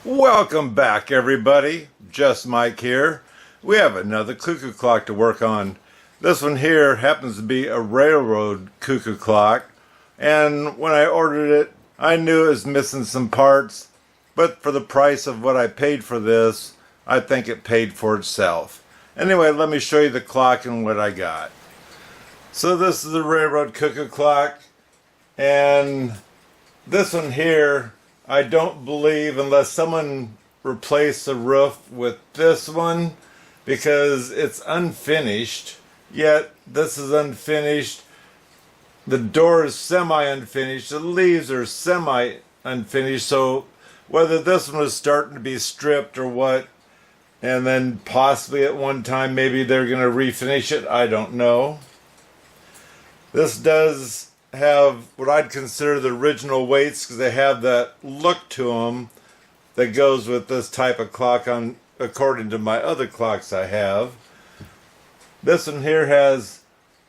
Welcome back, everybody. Just Mike here. We have another cuckoo clock to work on. This one here happens to be a railroad cuckoo clock, and when I ordered it, I knew it was missing some parts, but for the price of what I paid for this, I think it paid for itself. Anyway, let me show you the clock and what I got. So this is a railroad cuckoo clock, and this one here, I don't believe, unless someone replaced the roof with this one, because it's unfinished. Yet this is unfinished. The door is semi-unfinished. The leaves are semi-unfinished. So whether this one was starting to be stripped or what, and then possibly at one time maybe they're going to refinish it, I don't know. This does have what I'd consider the original weights, because they have that look to them that goes with this type of clock, on according to my other clocks I have. This one here has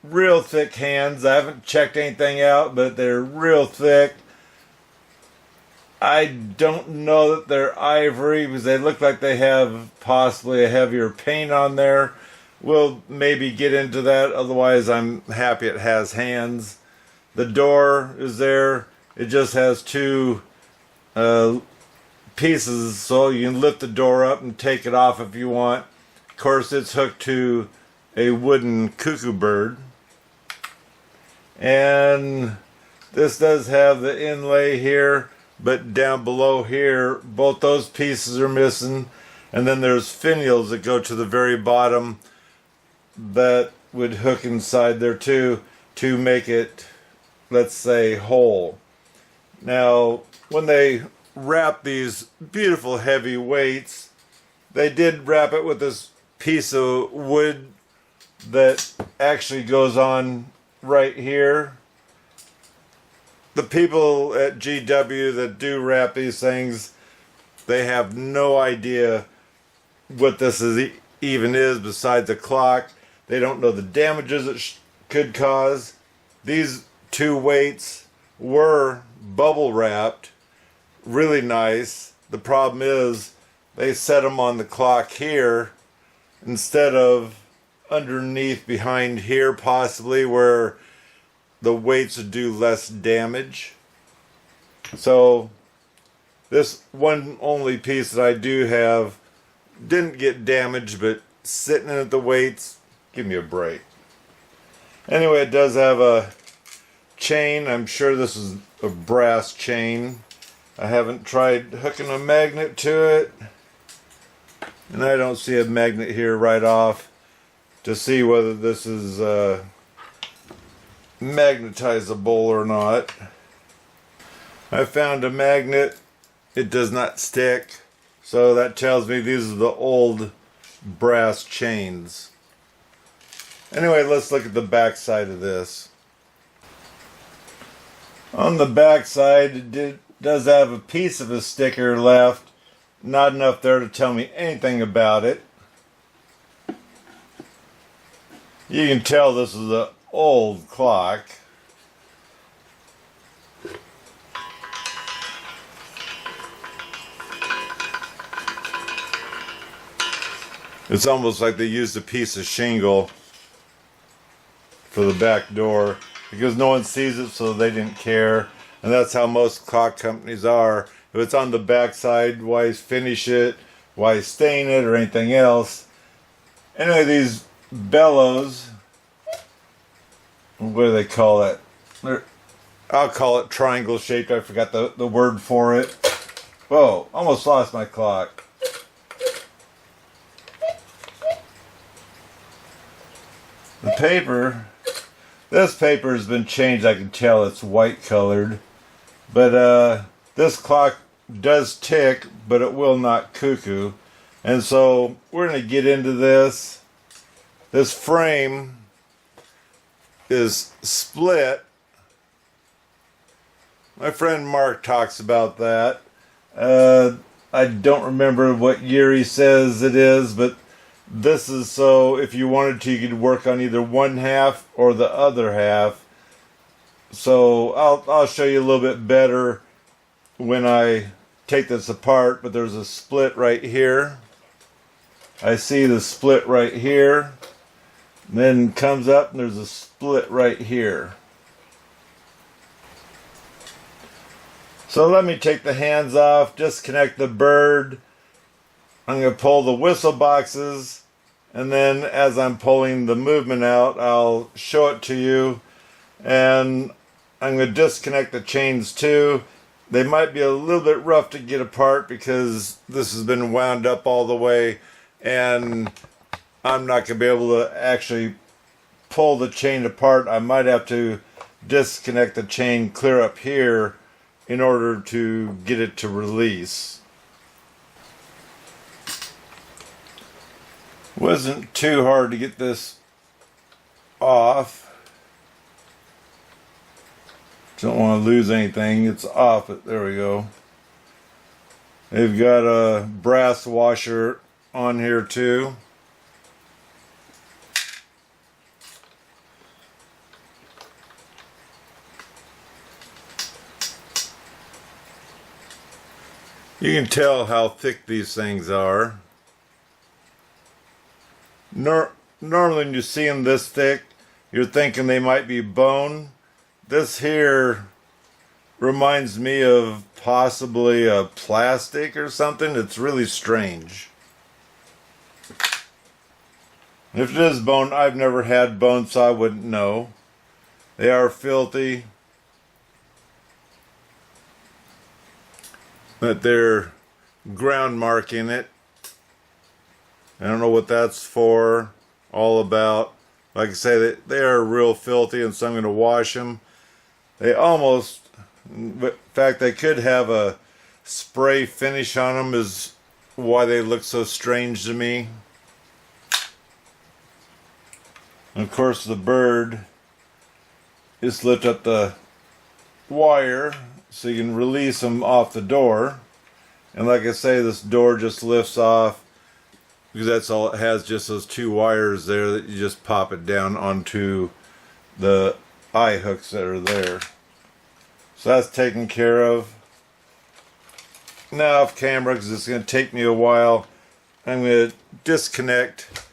real thick hands. I haven't checked anything out, but they're real thick. I don't know that they're ivory, because they look like they have possibly a heavier paint on there. We'll maybe get into that, otherwise I'm happy it has hands. The door is there. It just has two pieces, so you can lift the door up and take it off if you want. Of course, it's hooked to a wooden cuckoo bird. And this does have the inlay here, but down below here, both those pieces are missing. And then there's finials that go to the very bottom that would hook inside there too, to make it, let's say, whole. Now, when they wrap these beautiful heavy weights, they did wrap it with this piece of wood that actually goes on right here. The people at GW that do wrap these things, they have no idea what this even is besides a clock. They don't know the damages it could cause. These two weights were bubble wrapped, really nice. The problem is they set them on the clock here instead of underneath behind here, possibly, where the weights would do less damage. So this one only piece that I do have didn't get damaged, but sitting at the weights, give me a break. Anyway, it does have a chain. I'm sure this is a brass chain. I haven't tried hooking a magnet to it, and I don't see a magnet here right off to see whether this is magnetizable or not. I found a magnet. It does not stick, so that tells me these are the old brass chains. Anyway, let's look at the back side of this. On the back side, it does have a piece of a sticker left. Not enough there to tell me anything about it. You can tell this is an old clock. It's almost like they used a piece of shingle for the back door, because no one sees it, so they didn't care. And that's how most clock companies are. If it's on the back side, why finish it? Why stain it or anything else? Anyway, these Bellows, what do they call it? I'll call it triangle shaped. I forgot the word for it. Whoa, almost lost my clock. The paper, this paper has been changed. I can tell it's white colored. But this clock does tick, but it will not cuckoo. And so we're going to get into this. This frame is split. My friend Mark talks about that. I don't remember what year he says it is, but this is so if you wanted to, you could work on either one half or the other half. So I'll show you a little bit better when I take this apart, but there's a split right here. I see the split right here. Then comes up and there's a split right here. So let me take the hands off, disconnect the bird. I'm going to pull the whistle boxes, and then as I'm pulling the movement out, I'll show it to you. And I'm going to disconnect the chains too. They might be a little bit rough to get apart because this has been wound up all the way, and I'm not going to be able to actually pull the chain apart. I might have to disconnect the chain clear up here in order to get it to release. Wasn't too hard to get this off. Don't want to lose anything. It's off. There we go. They've got a brass washer on here too. You can tell how thick these things are. Normally when you see them this thick, you're thinking they might be bone. This here reminds me of possibly a plastic or something. It's really strange. If it is bone, I've never had bone, so I wouldn't know. They are filthy. But they're ground marking it. I don't know what that's for, all about. Like I say, they are real filthy, and so I'm going to wash them. They almost, in fact, they could have a spray finish on them, is why they look so strange to me. And of course, the bird, just lift up the wire so you can release them off the door. And like I say, this door just lifts off because that's all it has, just those two wires there that you just pop it down onto the eye hooks that are there. So that's taken care of. Now off camera, because it's going to take me a while, I'm going to disconnect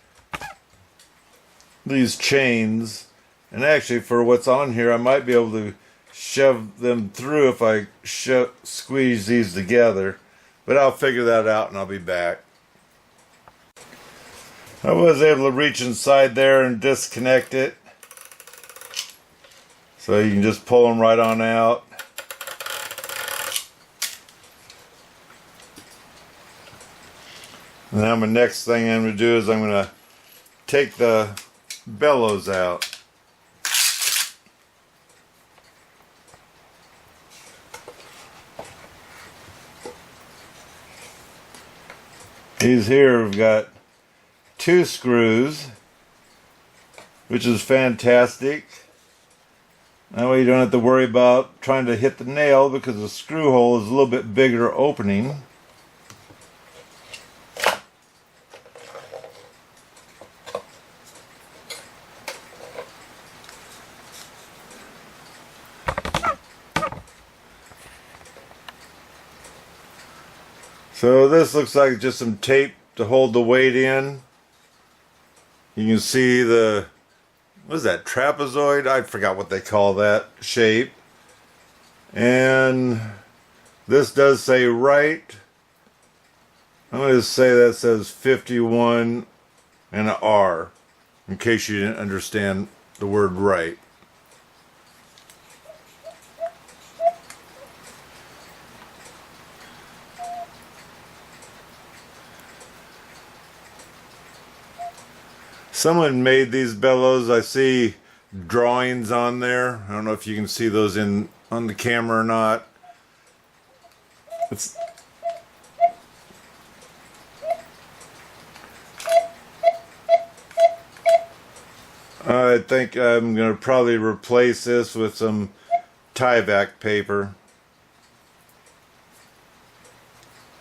these chains. And actually, for what's on here, I might be able to shove them through if I squeeze these together. But I'll figure that out and I'll be back. I was able to reach inside there and disconnect it. So you can just pull them right on out. Now my next thing I'm going to do is I'm going to take the bellows out. These here have got 2 screws, which is fantastic. That way you don't have to worry about trying to hit the nail because the screw hole is a little bit bigger opening. So this looks like just some tape to hold the weight in. You can see the, what is that, trapezoid? I forgot what they call that shape. And this does say right. I'm going to say that says 51 and an R, in case you didn't understand the word right. Someone made these bellows. I see drawings on there. I don't know if you can see those on the camera or not. I think I'm going to probably replace this with some Tyvek paper.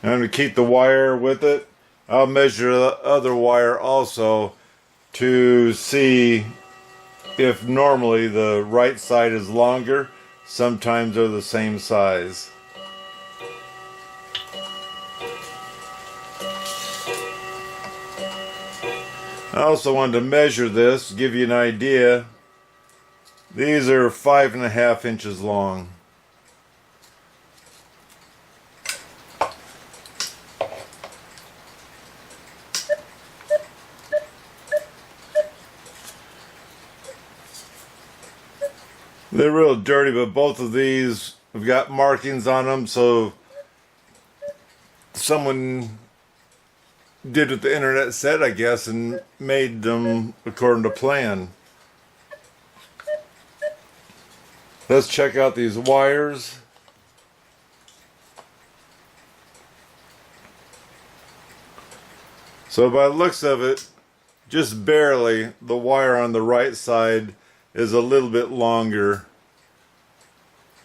I'm going to keep the wire with it. I'll measure the other wire also to see if normally the right side is longer. Sometimes they're the same size. I also wanted to measure this, give you an idea. These are 5.5 inches long. They're real dirty, but both of these have got markings on them, so someone did what the internet said, I guess, and made them according to plan. Let's check out these wires. So by the looks of it, just barely, the wire on the right side is a little bit longer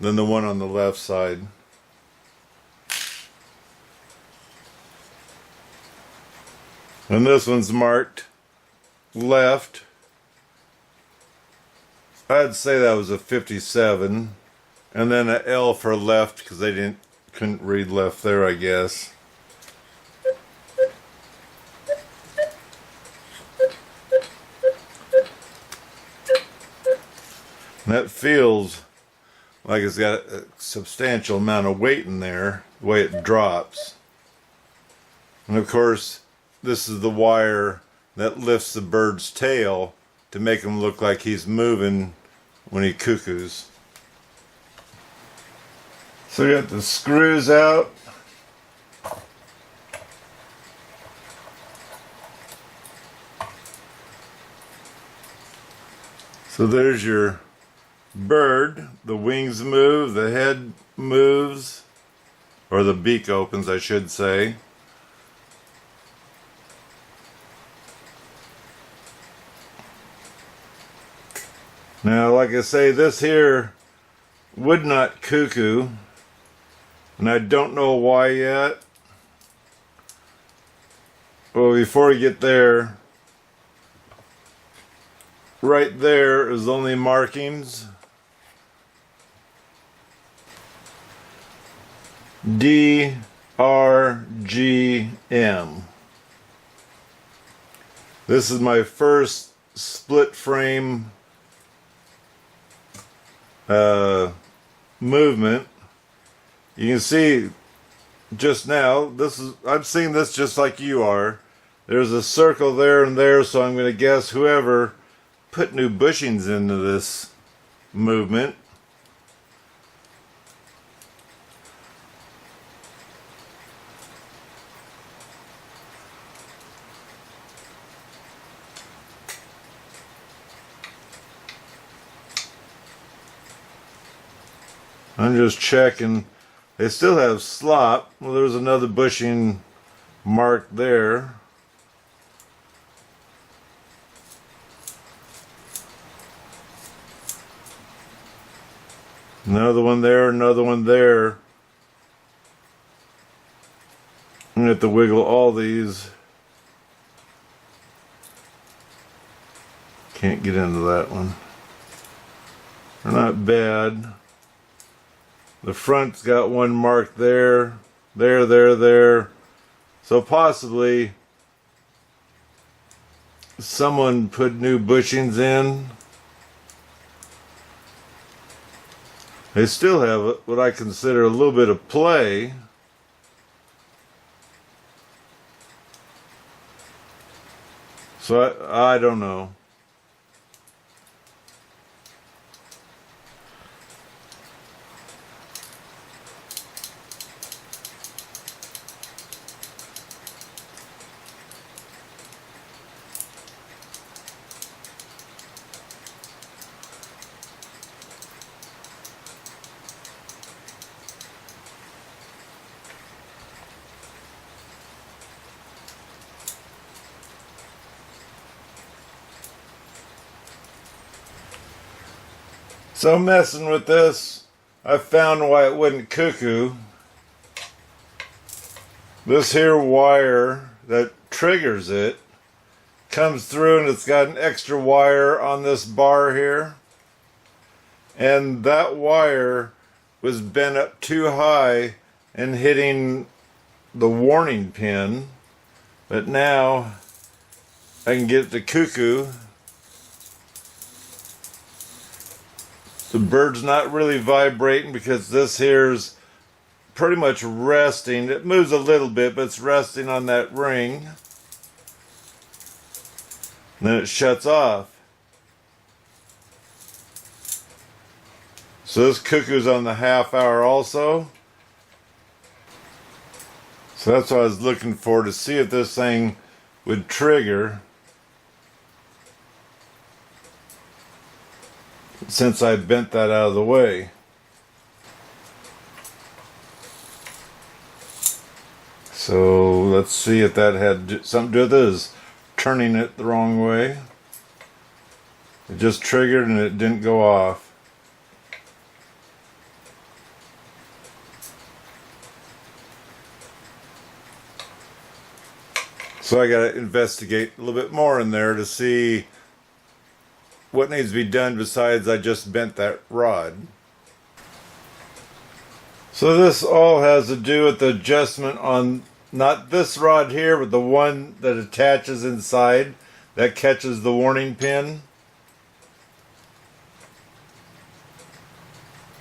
than the one on the left side. And this one's marked left. I'd say that was a 57, and then an L for left because they couldn't read left there, I guess. And that feels like it's got a substantial amount of weight in there, the way it drops. And of course, this is the wire that lifts the bird's tail to make him look like he's moving when he cuckoos. So we got the screws out. So there's your bird. The wings move, the head moves, or the beak opens, I should say. Now, like I say, this here would not cuckoo, and I don't know why yet. Well, before we get there, right there is only markings. D, R, G, M. This is my first split frame movement. You can see just now, I'm seeing this just like you are. There's a circle there and there, so I'm going to guess whoever put new bushings into this movement. I'm just checking. They still have slop. Well, there's another bushing marked there. Another one there, another one there. I'm going to have to wiggle all these. Can't get into that one. They're not bad. The front's got one marked there, there. So possibly someone put new bushings in. They still have what I consider a little bit of play. So I don't know. So messing with this, I found why it wouldn't cuckoo. This here wire that triggers it comes through, and it's got an extra wire on this bar here. And that wire was bent up too high and hitting the warning pin. But now I can get it to Cuckoo. The bird's not really vibrating because this here's pretty much resting. It moves a little bit, but it's resting on that ring. And then it shuts off. So this Cuckoo's on the half hour also. So that's what I was looking for, to see if this thing would trigger. Since I bent that out of the way. So let's see if that had something to do with this. Turning it the wrong way. It just triggered and it didn't go off. So I gotta investigate a little bit more in there to see what needs to be done besides I just bent that rod. So this all has to do with the adjustment on not this rod here, but the one that attaches inside that catches the warning pin.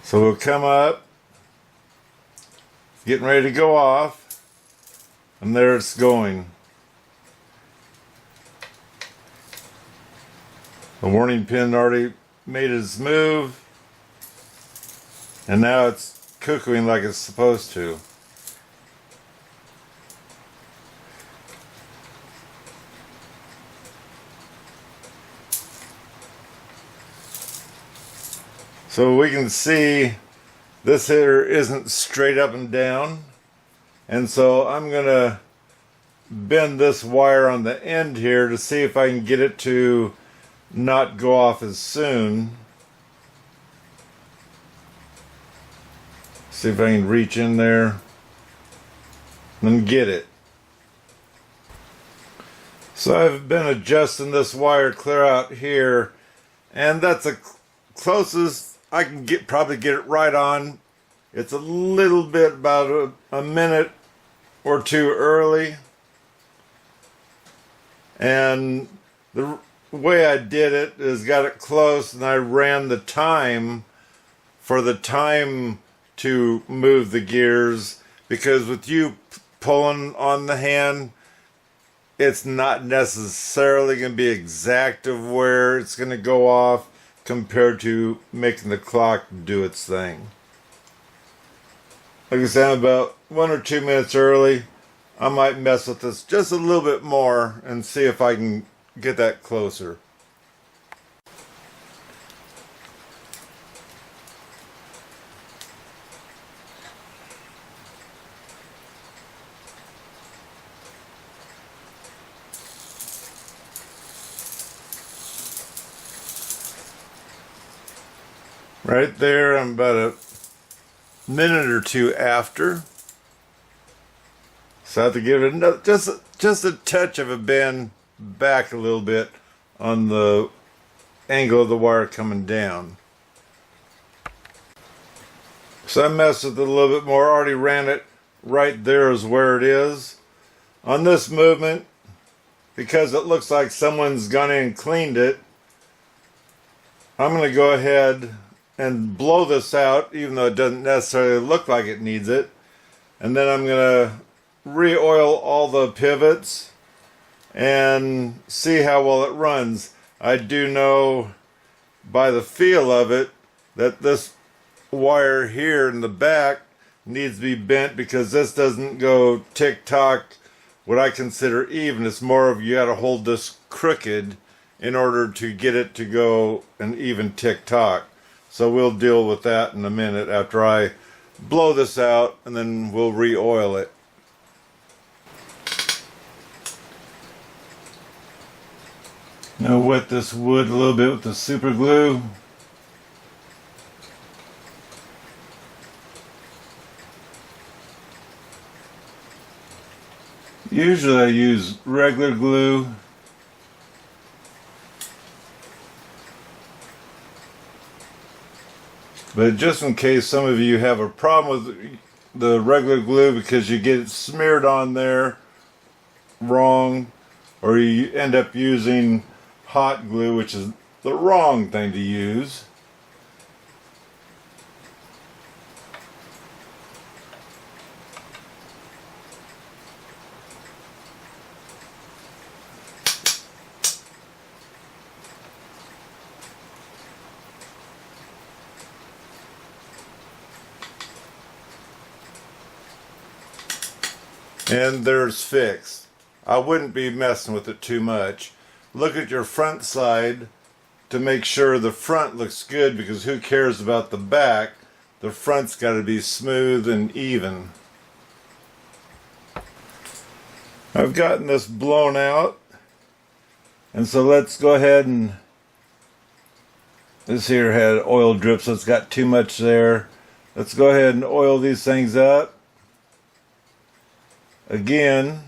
So we'll come up, getting ready to go off, and there it's going. The warning pin already made its move, and now it's cuckooing like it's supposed to. So we can see this here isn't straight up and down, and so I'm gonna bend this wire on the end here to see if I can get it to not go off as soon. See if I can reach in there and get it. So I've been adjusting this wire clear out here, and that's the closest I can get, probably get it right on. It's a little bit, about a minute or two early, and the way I did it is got it close, and I ran the time for the time to move the gears, because with you pulling on the hand, it's not necessarily going to be exact of where it's going to go off compared to making the clock do its thing. Like I said, I'm about 1 or 2 minutes early. I might mess with this just a little bit more and see if I can get that closer. Right there, I'm about a minute or two after. So I have to give it another, just a touch of a bend back a little bit on the angle of the wire coming down. So I messed with it a little bit more. Already ran it right there is where it is. On this movement, because it looks like someone's gone in and cleaned it, I'm going to go ahead and blow this out, even though it doesn't necessarily look like it needs it. And then I'm going to re-oil all the pivots and see how well it runs. I do know by the feel of it that this wire here in the back needs to be bent, because this doesn't go tick-tock what I consider even. It's more of you got to hold this crooked in order to get it to go an even tick-tock. So we'll deal with that in a minute after I blow this out, and then we'll re-oil it. Now wet this wood a little bit with the super glue. Usually I use regular glue. But just in case some of you have a problem with the regular glue because you get it smeared on there wrong, or you end up using hot glue, which is the wrong thing to use. And there's fixed. I wouldn't be messing with it too much. Look at your front side to make sure the front looks good, because who cares about the back? The front's got to be smooth and even. I've gotten this blown out, and so let's go ahead and, this here had oil drip, so it's got too much there. Let's go ahead and oil these things up again.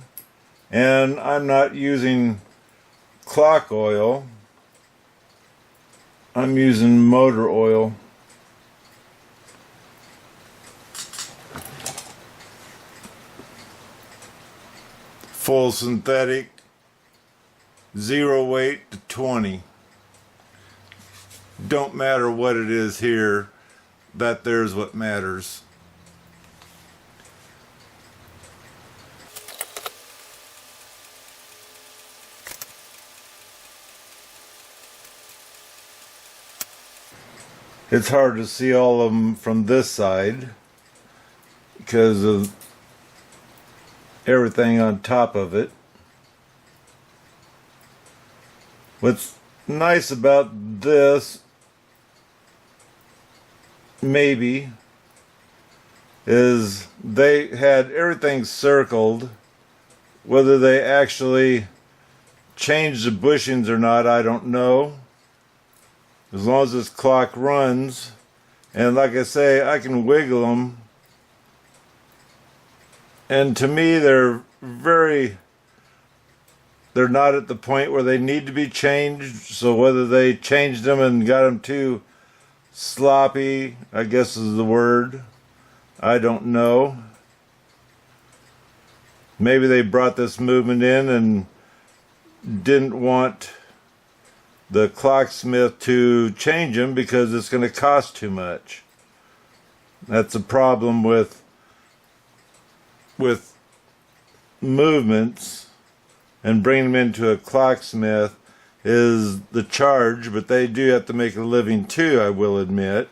And I'm not using clock oil, I'm using motor oil. Full synthetic, 0 weight to 20. Don't matter what it is here, that there's what matters. It's hard to see all of them from this side because of everything on top of it. What's nice about this, maybe, is they had everything circled. Whether they actually changed the bushings or not, I don't know. As long as this clock runs, and like I say, I can wiggle them, and to me they're not at the point where they need to be changed. So whether they changed them and got them too sloppy, I guess is the word, I don't know. Maybe they brought this movement in and didn't want the clocksmith to change them because it's going to cost too much. That's a problem with movements and bringing them into a clocksmith, is the charge, but they do have to make a living too, I will admit.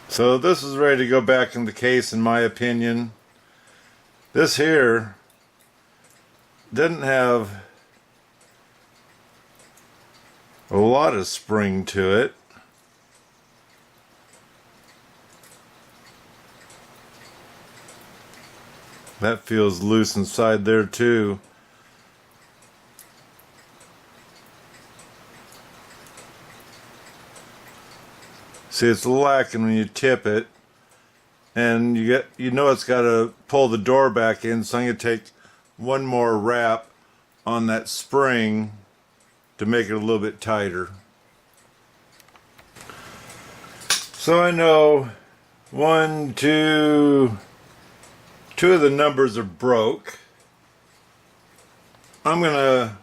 So this is ready to go back in the case, in my opinion. This here didn't have a lot of spring to it. That feels loose inside there too. See, it's lacking when you tip it, and you know it's got to pull the door back in, so I'm going to take one more wrap on that spring to make it a little bit tighter. So I know two of the numbers are broke. I'm going to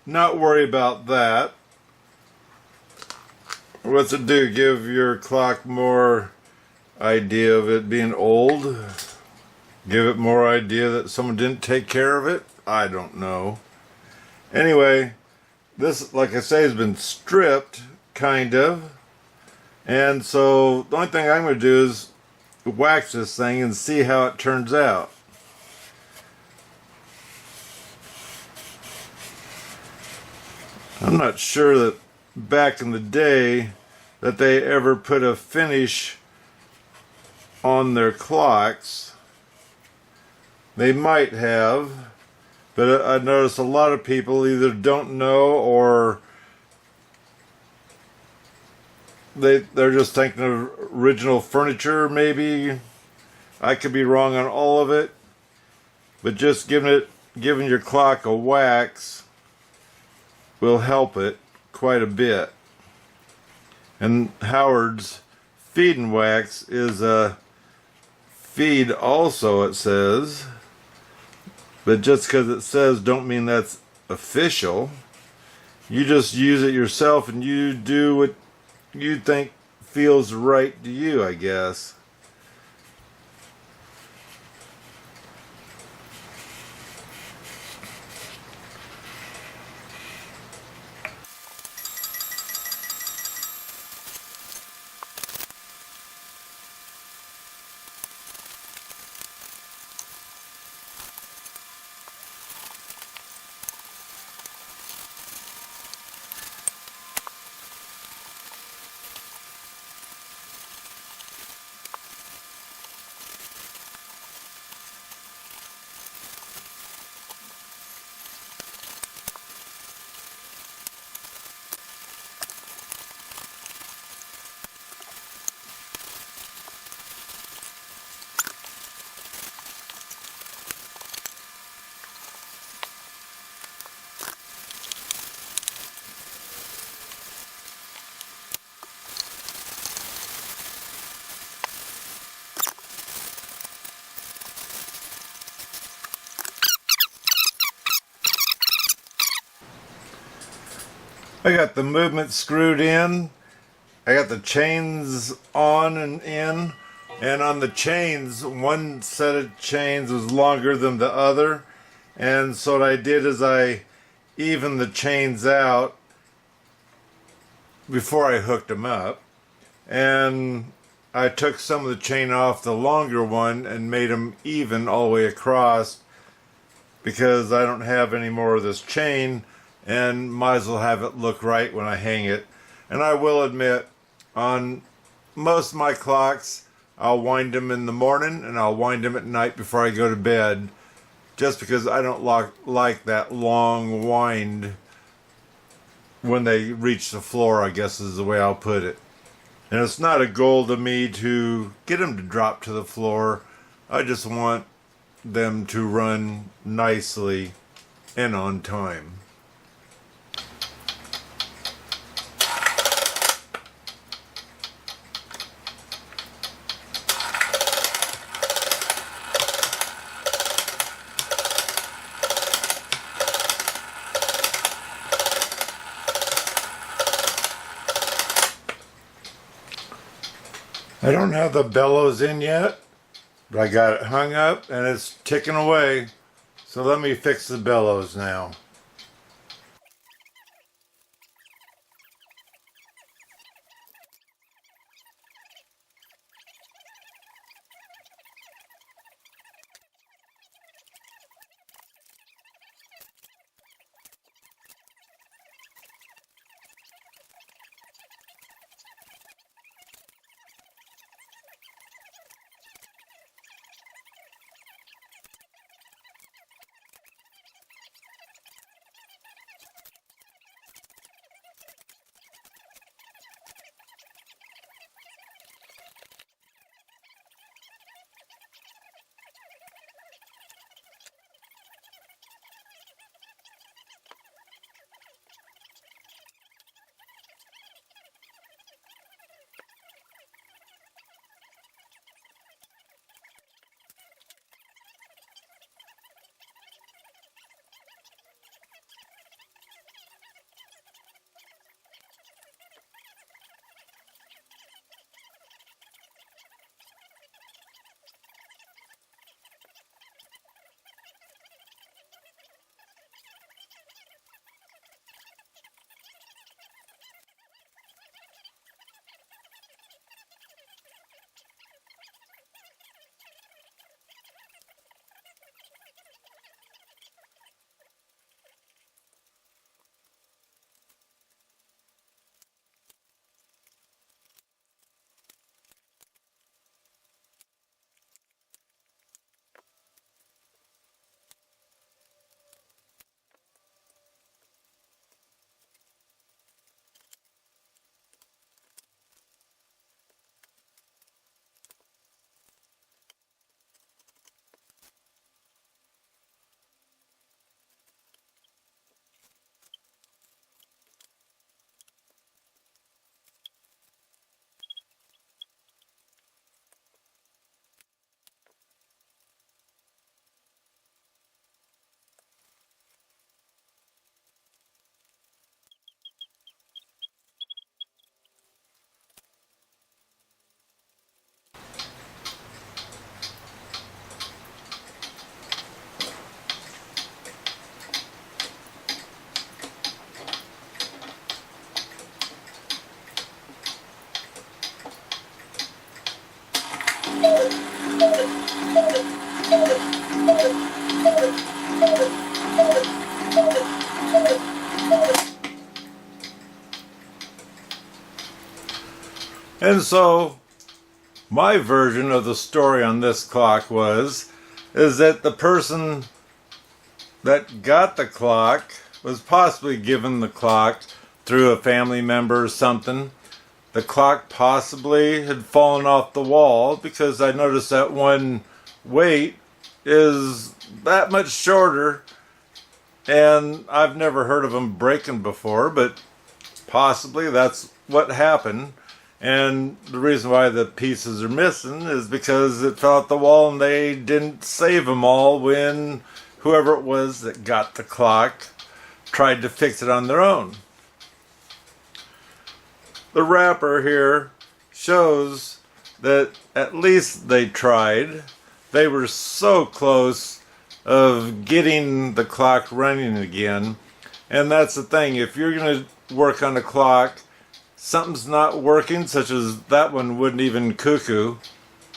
not worry about that. What's it do? Give your clock more idea of it being old? Give it more idea that someone didn't take care of it? I don't know. Anyway, this, like I say, has been stripped, kind of. And so the only thing I'm going to do is wax this thing and see how it turns out. I'm not sure that back in the day that they ever put a finish on their clocks. They might have, but I notice a lot of people either don't know or they're just thinking of original furniture, maybe. I could be wrong on all of it, but just giving your clock a wax will help it. quite a bit. And Howard's feed and wax is a feed also, it says. But just because it says don't mean that's official. You just use it yourself and you do what you think feels right to you, I guess. I got the movement screwed in. I got the chains on and in. And on the chains, one set of chains was longer than the other. And so what I did is I evened the chains out before I hooked them up. And I took some of the chain off the longer one and made them even all the way across, because I don't have any more of this chain and might as well have it look right when I hang it. And I will admit, on most of my clocks, I'll wind them in the morning and I'll wind them at night before I go to bed, just because I don't like that long wind when they reach the floor, I guess is the way I'll put it. And it's not a goal to me to get them to drop to the floor. I just want them to run nicely and on time. I don't have the bellows in yet, but I got it hung up and it's ticking away. So let me fix the bellows now. And so my version of the story on this clock is that the person that got the clock was possibly given the clock through a family member or something. The clock possibly had fallen off the wall, because I noticed that one weight is that much shorter, and I've never heard of them breaking before, but possibly that's what happened. And the reason why the pieces are missing is because it fell off the wall and they didn't save them all when whoever it was that got the clock tried to fix it on their own. The wrapper here shows that at least they tried. They were so close of getting the clock running again. And that's the thing, if you're going to work on a clock, something's not working, such as that one wouldn't even cuckoo.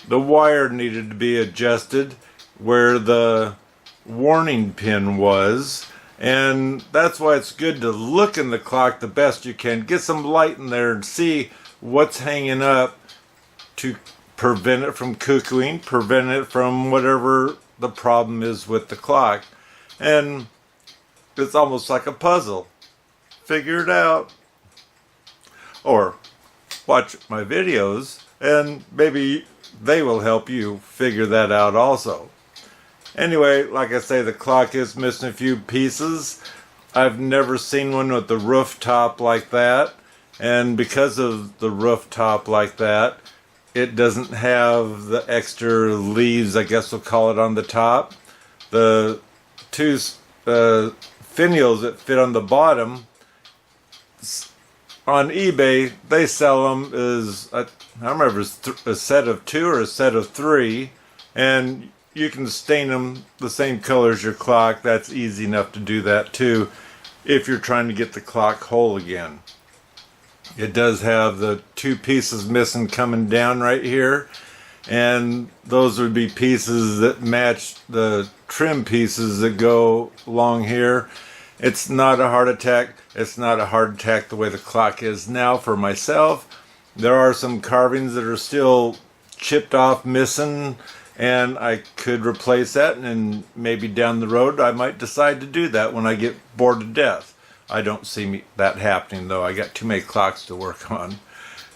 The wire needed to be adjusted where the warning pin was, and that's why it's good to look in the clock the best you can. Get some light in there and see what's hanging up to prevent it from cuckooing, prevent it from whatever the problem is with the clock. And it's almost like a puzzle. Figure it out. Or watch my videos and maybe they will help you figure that out also. Anyway, like I say, the clock is missing a few pieces. I've never seen one with the rooftop like that. And because of the rooftop like that, it doesn't have the extra leaves, I guess we'll call it, on the top. The two finials that fit on the bottom, on eBay, they sell them as, I don't remember, a set of 2 or a set of 3. And you can stain them the same color as your clock. That's easy enough to do that too, if you're trying to get the clock whole again. It does have the 2 pieces missing coming down right here, and those would be pieces that match the trim pieces that go along here. It's not a heart attack. It's not a heart attack the way the clock is now for myself. There are some carvings that are still chipped off, missing, and I could replace that, and maybe down the road I might decide to do that when I get bored to death. I don't see that happening though. I got too many clocks to work on.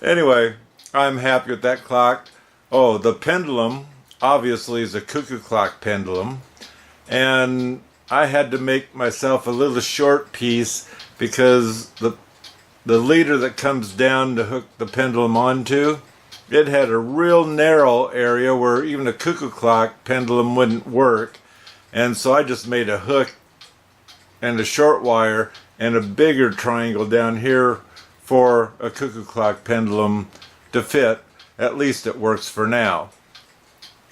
Anyway, I'm happy with that clock. Oh, the pendulum obviously is a cuckoo clock pendulum, and I had to make myself a little short piece because the leader that comes down to hook the pendulum onto, it had a real narrow area where even a cuckoo clock pendulum wouldn't work. And so I just made a hook and a short wire and a bigger triangle down here for a cuckoo clock pendulum to fit. At least it works for now.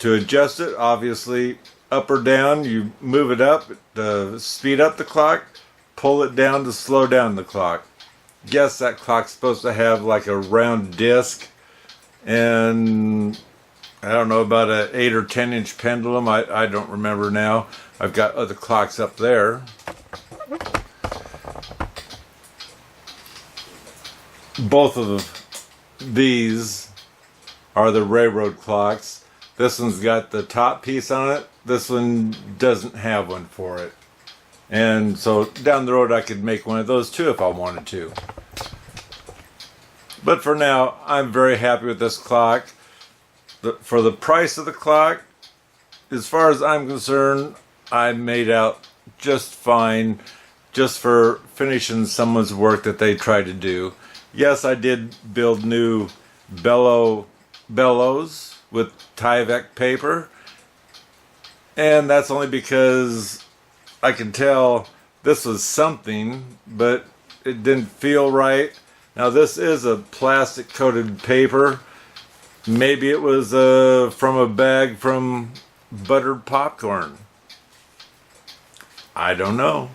To adjust it, obviously, up or down, you move it up to speed up the clock, pull it down to slow down the clock. Guess that clock's supposed to have like a round disc, and I don't know, about an 8 or 10 inch pendulum. I don't remember now. I've got other clocks up there. Both of these are the railroad clocks. This one's got the top piece on it. This one doesn't have one for it. And so down the road I could make one of those too if I wanted to. But for now, I'm very happy with this clock. For the price of the clock, as far as I'm concerned, I made out just fine just for finishing someone's work that they tried to do. Yes, I did build new Bellows with Tyvek paper, and that's only because I could tell this was something, but it didn't feel right. Now this is a plastic coated paper. Maybe it was from a bag from buttered popcorn. I don't know.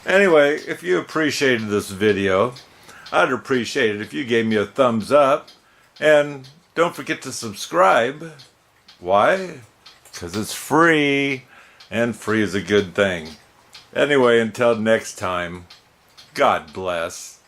Anyway, if you appreciated this video, I'd appreciate it if you gave me a thumbs up. And don't forget to subscribe. Why? Because it's free, and free is a good thing. Anyway, until next time, God bless.